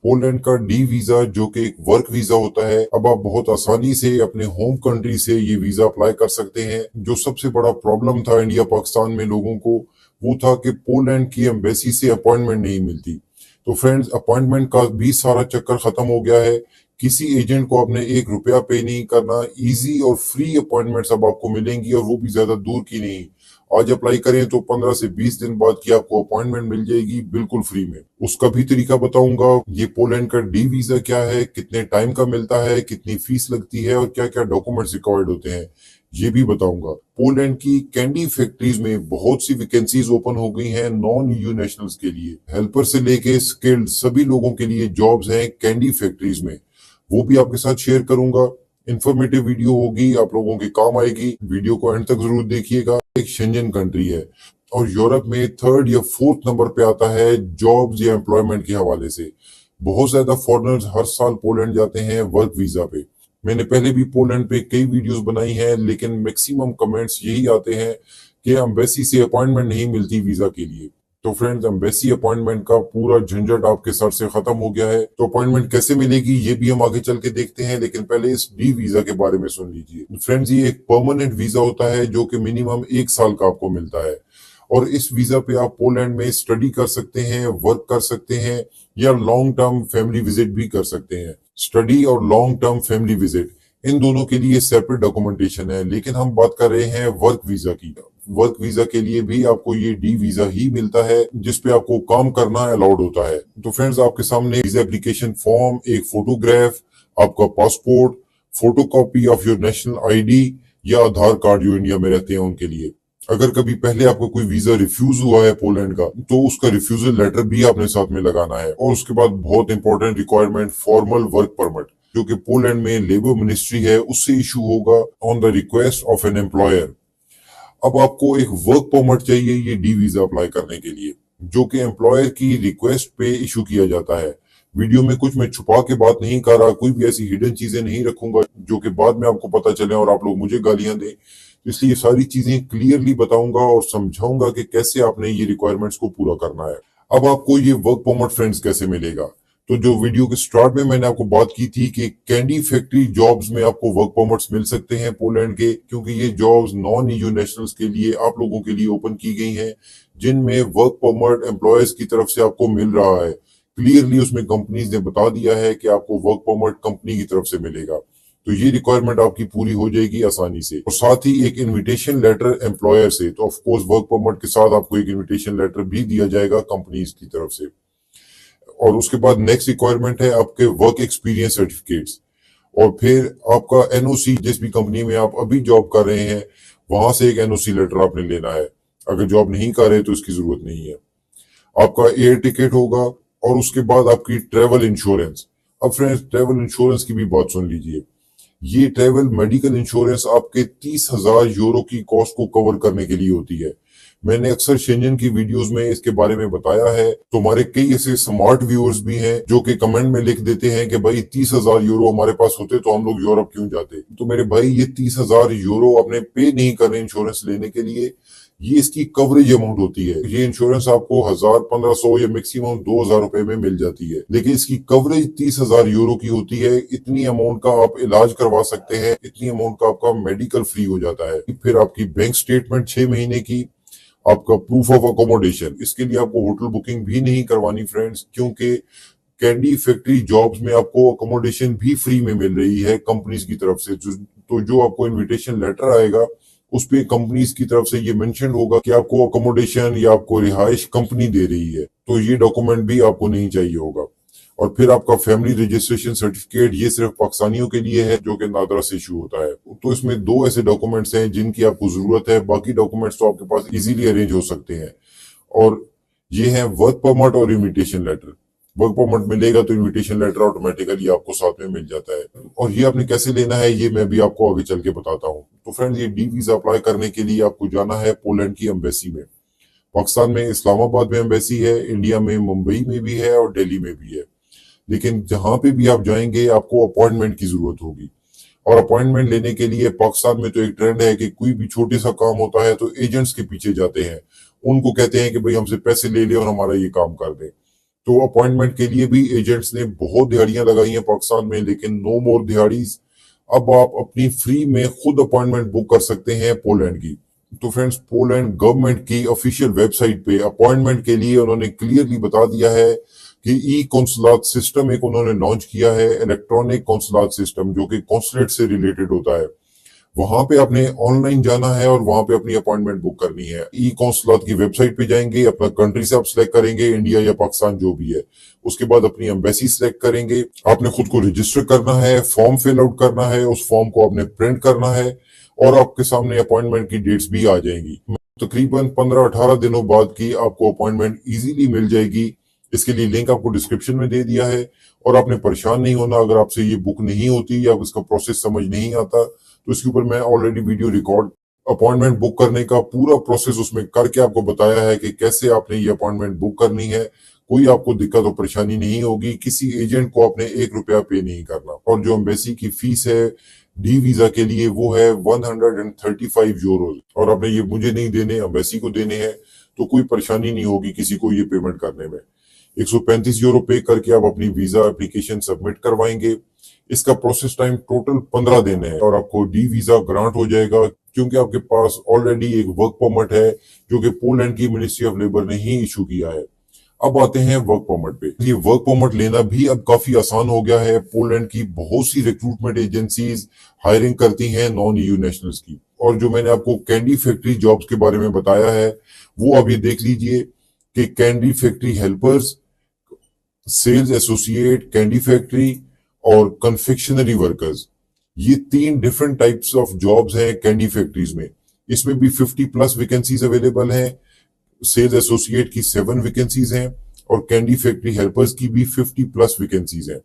Poland का D visa जो कि एक वर्क वीजा होता है, अब आप बहुत आसानी से अपने होम कंट्री से ये वीजा अप्लाई कर सकते हैं। जो सबसे बड़ा प्रॉब्लम था इंडिया पाकिस्तान में लोगों को, वो था कि पोलैंड की एम्बेसी से अपॉइंटमेंट नहीं मिलती। तो फ्रेंड्स, अपॉइंटमेंट का भी सारा चक्कर खत्म हो गया है। किसी एजेंट को आपने 1 रुपया पे नहीं करना, इजी और फ्री अपॉइंटमेंट्स अब आपको मिलेंगी, और वो भी ज्यादा दूर की नहीं। आज अप्लाई करें तो 15 से 20 दिन बाद की आपको अपॉइंटमेंट मिल जाएगी बिल्कुल फ्री में। उसका भी तरीका बताऊंगा, ये पोलैंड का डी वीजा क्या है, कितने टाइम का मिलता है, कितनी फीस लगती है और क्या क्या डॉक्यूमेंट्स रिक्वायर्ड होते हैं, ये भी बताऊंगा। पोलैंड की कैंडी फैक्ट्रीज में बहुत सी वैकेंसीज ओपन हो गई हैं नॉन ईयू नेशनल्स के लिए। हेल्पर से लेके स्किल्ड सभी लोगों के लिए जॉब्स हैं कैंडी फैक्ट्रीज में। वो भी आपके साथ शेयर करूंगा। इंफॉर्मेटिव वीडियो होगी, आप लोगों के काम आएगी। वीडियो को एंड तक जरूर देखिएगा। एक शेंजन कंट्री है और यूरोप में 3rd या 4th नंबर पे आता है जॉब्स या एम्प्लॉयमेंट के हवाले से। बहुत ज्यादा फॉरेनर्स हर साल पोलैंड जाते हैं वर्क वीजा पे। मैंने पहले भी पोलैंड पे कई वीडियोस बनाई हैं, लेकिन मैक्सिमम कमेंट्स यही आते हैं कि एम्बेसी से अपॉइंटमेंट नहीं मिलती वीजा के लिए। तो फ्रेंड्स, एम्बेसी अपॉइंटमेंट का पूरा झंझट आपके सर से खत्म हो गया है। तो अपॉइंटमेंट कैसे मिलेगी ये भी हम आगे चल के देखते हैं, लेकिन पहले इस डी वीजा के बारे में सुन लीजिए। फ्रेंड्स, ये एक परमानेंट वीजा होता है जो कि मिनिमम 1 साल का आपको मिलता है, और इस वीजा पे आप पोलैंड में स्टडी कर सकते हैं, वर्क कर सकते हैं, या लॉन्ग टर्म फैमिली विजिट भी कर सकते हैं। स्टडी और लॉन्ग टर्म फैमिली विजिट, इन दोनों के लिए सेपरेट डॉक्यूमेंटेशन है, लेकिन हम बात कर रहे हैं वर्क वीजा की। वर्क वीजा के लिए भी आपको ये डी वीजा ही मिलता है, जिसपे आपको काम करना अलाउड होता है। तो फ्रेंड्स, आपके सामने वीजा एप्लीकेशन फॉर्म, एक फोटोग्राफ, आपका passport, photocopy of your national ID या आधार कार्ड जो इंडिया में रहते हैं उनके लिए। अगर कभी पहले आपको कोई वीजा रिफ्यूज हुआ है पोलैंड का, तो उसका रिफ्यूजल लेटर भी आपने साथ में लगाना है। और उसके बाद बहुत important requirement, formal work permit, जो कि पोलैंड में लेबर मिनिस्ट्री है उससे इशू होगा on the request of an employer. अब आपको एक वर्क परमिट चाहिए ये डी वीजा अप्लाई करने के लिए, जो कि एम्प्लॉयर की रिक्वेस्ट पे इशू किया जाता है। वीडियो में कुछ मैं छुपा के बात नहीं कर रहा, कोई भी ऐसी हिडन चीजें नहीं रखूंगा जो कि बाद में आपको पता चले और आप लोग मुझे गालियां दें। इसलिए सारी चीजें क्लियरली बताऊंगा और समझाऊंगा कि कैसे आपने ये रिक्वायरमेंट्स को पूरा करना है। अब आपको ये वर्क परमिट फ्रेंड्स कैसे मिलेगा, तो जो वीडियो के स्टार्ट में मैंने आपको बात की थी कि कैंडी फैक्ट्री जॉब्स में आपको वर्क परमिट्स मिल सकते हैं पोलैंड के, क्योंकि ये जॉब्स नॉन ईयू नेशनल्स के लिए, आप लोगों के लिए ओपन की गई हैं, जिनमें वर्क परमिट एम्प्लॉयर्स की तरफ से आपको मिल रहा है। क्लियरली उसमें कंपनीज ने बता दिया है कि आपको वर्क परमिट कंपनी की तरफ से मिलेगा। तो ये रिक्वायरमेंट आपकी पूरी हो जाएगी आसानी से। और साथ ही एक इनविटेशन लेटर एम्प्लॉयर से, तो ऑफ कोर्स वर्क परमिट के साथ आपको एक इनविटेशन लेटर भी दिया जाएगा कंपनीज की तरफ से। और उसके बाद नेक्स्ट रिक्वायरमेंट है आपके वर्क एक्सपीरियंस सर्टिफिकेट्स, और फिर आपका एनओसी, जिस भी कंपनी में आप अभी जॉब कर रहे हैं वहां से एक एनओसी लेटर आपने लेना है। अगर जॉब नहीं कर रहे तो इसकी जरूरत नहीं है। आपका एयर टिकट होगा, और उसके बाद आपकी ट्रेवल इंश्योरेंस। अब फ्रेंड्स, ट्रेवल इंश्योरेंस की भी बात सुन लीजिए। ये ट्रेवल मेडिकल इंश्योरेंस आपके 30,000 यूरो की कॉस्ट को कवर करने के लिए होती है। मैंने अक्सर शेंजन की वीडियोस में इसके बारे में बताया है। तुम्हारे कई ऐसे स्मार्ट व्यूअर्स भी हैं जो कि कमेंट में लिख देते हैं कि भाई 30,000 यूरो हमारे पास होते तो हम लोग यूरोप क्यों जाते। तो मेरे भाई, ये 30,000 यूरो अपने पे नहीं कर रहे इंश्योरेंस लेने के लिए, ये इसकी कवरेज अमाउंट होती है। ये इंश्योरेंस आपको 1,000, 1,500 या मैक्सिमम 2,000 रुपए में मिल जाती है, लेकिन इसकी कवरेज 30,000 यूरो की होती है। इतनी अमाउंट का आप इलाज करवा सकते हैं, इतनी अमाउंट का आपका मेडिकल फ्री हो जाता है। फिर आपकी बैंक स्टेटमेंट 6 महीने की, आपका प्रूफ ऑफ अकोमोडेशन, इसके लिए आपको होटल बुकिंग भी नहीं करवानी फ्रेंड्स, क्योंकि कैंडी फैक्ट्री जॉब्स में आपको अकोमोडेशन भी फ्री में मिल रही है कंपनीज की तरफ से। तो जो आपको इनविटेशन लेटर आएगा उस पे कंपनीज की तरफ से ये मेंशन होगा कि आपको अकोमोडेशन या आपको रिहाइश कंपनी दे रही है। तो ये डॉक्यूमेंट भी आपको नहीं चाहिए होगा। और फिर आपका फैमिली रजिस्ट्रेशन सर्टिफिकेट, ये सिर्फ पाकिस्तानियों के लिए है जो कि नादरा से इशू होता है। तो इसमें 2 ऐसे डॉक्यूमेंट्स हैं जिनकी आपको जरूरत है, बाकी डॉक्यूमेंट्स तो आपके पास इजीली अरेंज हो सकते हैं। और ये है वर्क परमिट और इनविटेशन लेटर। वर्क परमिट मिलेगा तो इनविटेशन लेटर ऑटोमेटिकली आपको साथ में मिल जाता है। और ये आपने कैसे लेना है ये मैं भी आपको आगे चल के बताता हूँ। तो फ्रेंड्स, ये डी वीजा अप्लाई करने के लिए आपको जाना है पोलैंड की एम्बेसी में। पाकिस्तान में इस्लामाबाद में एम्बेसी है, इंडिया में मुंबई में भी है और दिल्ली में भी है। लेकिन जहां पे भी आप जाएंगे आपको अपॉइंटमेंट की जरूरत होगी। और अपॉइंटमेंट लेने के लिए पाकिस्तान में तो एक ट्रेंड है कि कोई भी छोटे सा काम होता है तो एजेंट्स के पीछे जाते हैं, उनको कहते हैं कि भाई हमसे पैसे ले ले और हमारा ये काम कर दे। तो अपॉइंटमेंट के लिए भी एजेंट्स ने बहुत दिहाड़ियां लगाई हैं पाकिस्तान में, लेकिन नो मोर दिहाड़ीज। अब आप अपनी फ्री में खुद अपॉइंटमेंट बुक कर सकते हैं पोलैंड की। तो फ्रेंड्स, पोलैंड गवर्नमेंट की ऑफिशियल वेबसाइट पे अपॉइंटमेंट के लिए उन्होंने क्लियरली बता दिया है कि ई कॉन्सुलेट सिस्टम एक उन्होंने लॉन्च किया है, इलेक्ट्रॉनिक कॉन्सुलेट सिस्टम, जो कि कॉन्सुलेट से रिलेटेड होता है। वहां पे आपने ऑनलाइन जाना है और वहां पे अपनी अपॉइंटमेंट बुक करनी है। ई कॉन्सुलेट की वेबसाइट पे जाएंगे, अपना कंट्री से आप सिलेक्ट करेंगे, इंडिया या पाकिस्तान जो भी है। उसके बाद अपनी एम्बेसी सिलेक्ट करेंगे। आपने खुद को रजिस्टर करना है, फॉर्म फिल आउट करना है, उस फॉर्म को आपने प्रिंट करना है और आपके सामने अपॉइंटमेंट की डेट्स भी आ जाएंगी। तकरीबन 15-18 दिनों बाद की आपको अपॉइंटमेंट इजीली मिल जाएगी। इसके लिए लिंक आपको डिस्क्रिप्शन में दे दिया है और आपने परेशान नहीं होना अगर आपसे ये बुक नहीं होती या इसका प्रोसेस समझ नहीं आता। तो इसके ऊपर मैं already video record appointment book करने का पूरा प्रोसेस उसमें करके आपको बताया है कि कैसे आपने ये अपॉइंटमेंट बुक करनी है। कोई आपको दिक्कत और परेशानी नहीं होगी। किसी एजेंट को आपने 1 रुपया पे नहीं करना। और जो एम्बेसी की फीस है डी वीजा के लिए वो है 135 यूरो, और आपने ये मुझे नहीं देने, एम्बेसी को देने हैं। तो कोई परेशानी नहीं होगी किसी को ये पेमेंट करने में। 135 यूरो पे करके आप अपनी वीजा एप्लीकेशन सबमिट करवाएंगे। इसका प्रोसेस टाइम टोटल 15 दिन है और आपको डी वीजा ग्रांट हो जाएगा, क्योंकि आपके पास ऑलरेडी एक वर्क परमिट है जो कि पोलैंड की मिनिस्ट्री ऑफ लेबर ने ही इशू किया है। अब आते हैं वर्क परमिट पे। ये वर्क परमिट लेना भी अब काफी आसान हो गया है। पोलैंड की बहुत सी रिक्रूटमेंट एजेंसीज हायरिंग करती हैं नॉन ईयू नेशनल्स की। और जो मैंने आपको कैंडी फैक्ट्री जॉब्स के बारे में बताया है, वो अब ये देख लीजिए कि candy factory helpers, sales associate, candy factory और कन्फेक्शनरी वर्कर्स, ये 3 डिफरेंट टाइप्स ऑफ जॉब्स हैं कैंडी फैक्ट्रीज में। इसमें भी 50+ वैकेंसीज अवेलेबल हैं। सेल्स एसोसिएट की 7 वैकेंसीज हैं और कैंडी फैक्ट्री हेल्पर्स की भी 50+ वैकेंसीज हैं।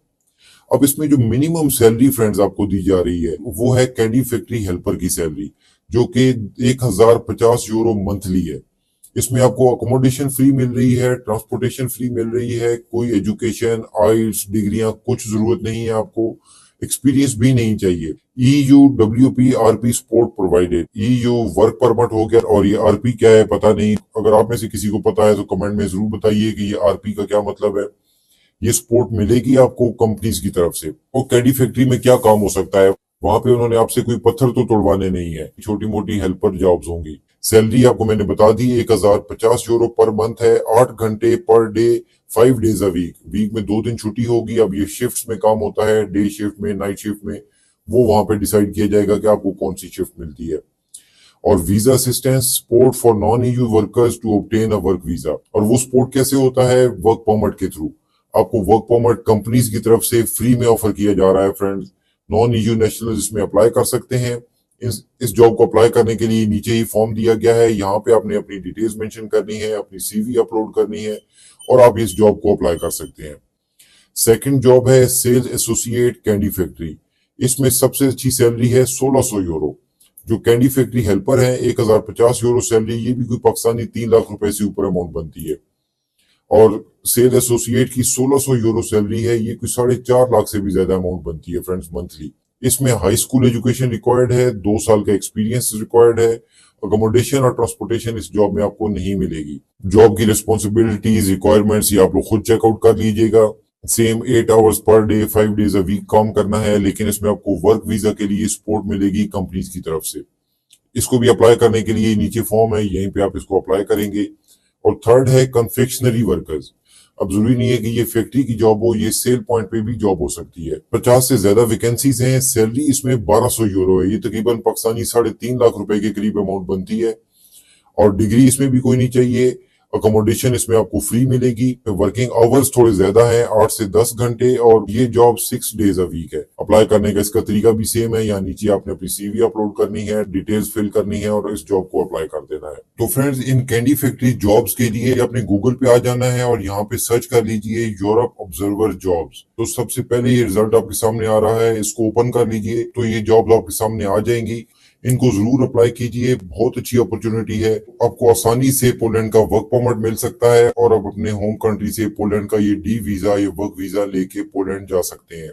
अब इसमें जो मिनिमम सैलरी फ्रेंड्स आपको दी जा रही है वो है कैंडी फैक्ट्री हेल्पर की सैलरी, जो कि 1050 यूरो मंथली है। इसमें आपको अकोमोडेशन फ्री मिल रही है, ट्रांसपोर्टेशन फ्री मिल रही है, कोई एजुकेशन, आइल्स, डिग्रियां कुछ जरूरत नहीं है आपको, एक्सपीरियंस भी नहीं चाहिए। EU WP RP support provided. EU work permit हो गया, और ये RP क्या है पता नहीं। अगर आप में से किसी को पता है तो कमेंट में जरूर बताइए कि ये RP का क्या मतलब है। ये सपोर्ट मिलेगी आपको कंपनीज की तरफ से। और कैडी फैक्ट्री में क्या काम हो सकता है, वहां पे उन्होंने आपसे कोई पत्थर तो तोड़वाने नहीं है, छोटी मोटी हेल्पर जॉब्स होंगी। सैलरी आपको मैंने बता दी, 1050 यूरो पर मंथ है, 8 घंटे per day, 5 days a week. Week में 2 दिन छुट्टी होगी। अब ये शिफ्ट्स में काम होता है, डे शिफ्ट में, नाइट शिफ्ट में, वो वहां पे डिसाइड किया जाएगा कि आपको कौन सी शिफ्ट मिलती है। और visa assistance support for non EU workers to obtain a work visa. और वो सपोर्ट कैसे होता है? वर्क परमिट के थ्रू। आपको वर्क परमिट कंपनीज की तरफ से फ्री में ऑफर किया जा रहा है फ्रेंड्स। नॉन ईयू नेशनल इसमें अप्लाई कर सकते हैं। इस जॉब को अप्लाई करने के लिए नीचे ही फॉर्म दिया गया है, यहाँ पे आपने अपनी डिटेल्स मेंशन करनी है, अपनी CV अपलोड करनी है और आप इस जॉब को अप्लाई कर सकते हैं। सेकंड जॉब है सेल्स एसोसिएट कैंडी फैक्ट्री। इसमें सबसे अच्छी सैलरी है 1600 यूरो। जो कैंडी फैक्ट्री हेल्पर है 1050 यूरो सैलरी, ये भी कोई पाकिस्तानी 3 लाख रुपए से ऊपर अमाउंट बनती है। और सेल एसोसिएट की 1600 यूरो सैलरी है, ये कोई 4.5 लाख से भी ज्यादा अमाउंट बनती है फ्रेंड्स मंथली। इसमें हाई स्कूल एजुकेशन रिक्वायर्ड है, 2 साल का एक्सपीरियंस रिक्वायर्ड है। अकोमोडेशन और ट्रांसपोर्टेशन इस जॉब में आपको नहीं मिलेगी। जॉब की रिस्पॉन्सिबिलिटीज, रिक्वायरमेंट्स ये आप लोग खुद चेकआउट कर लीजिएगा। Same 8 hours per day, 5 days a week काम करना है, लेकिन इसमें आपको वर्क वीजा के लिए सपोर्ट मिलेगी कंपनीज की तरफ से। इसको भी अप्लाई करने के लिए नीचे फॉर्म है, यहीं पे आप इसको अप्लाई करेंगे। और थर्ड है कन्फेक्शनरी वर्कर्स। अब जरूरी नहीं है कि ये फैक्ट्री की जॉब हो, ये सेल पॉइंट पे भी जॉब हो सकती है। 50 से ज्यादा वैकेंसीज हैं। सैलरी इसमें 1200 यूरो है, ये तकरीबन पाकिस्तानी 3.5 लाख रुपए के करीब अमाउंट बनती है। और डिग्री इसमें भी कोई नहीं चाहिए। अकोमोडेशन इसमें आपको फ्री मिलेगी। वर्किंग आवर्स थोड़े ज्यादा है, 8 से 10 घंटे, और ये जॉब 6 डेज अ वीक है। अप्लाई करने का इसका तरीका भी सेम है, यहाँ नीचे आपने अपनी CV अपलोड करनी है, डिटेल्स फिल करनी है और इस जॉब को अप्लाई कर देना है। तो फ्रेंड्स, इन कैंडी फैक्ट्री जॉब्स के लिए अपने गूगल पे आ जाना है और यहाँ पे सर्च कर लीजिए यूरोप ऑब्जर्वर जॉब्स। तो सबसे पहले ये रिजल्ट आपके सामने आ रहा है, इसको ओपन कर लीजिए तो ये जॉब आपके सामने आ जाएंगी। इनको जरूर अप्लाई कीजिए, बहुत अच्छी अपॉर्चुनिटी है। आपको आसानी से पोलैंड का वर्क परमिट मिल सकता है और आप अपने होम कंट्री से पोलैंड का ये डी वीजा, ये वर्क वीजा लेके पोलैंड जा सकते हैं।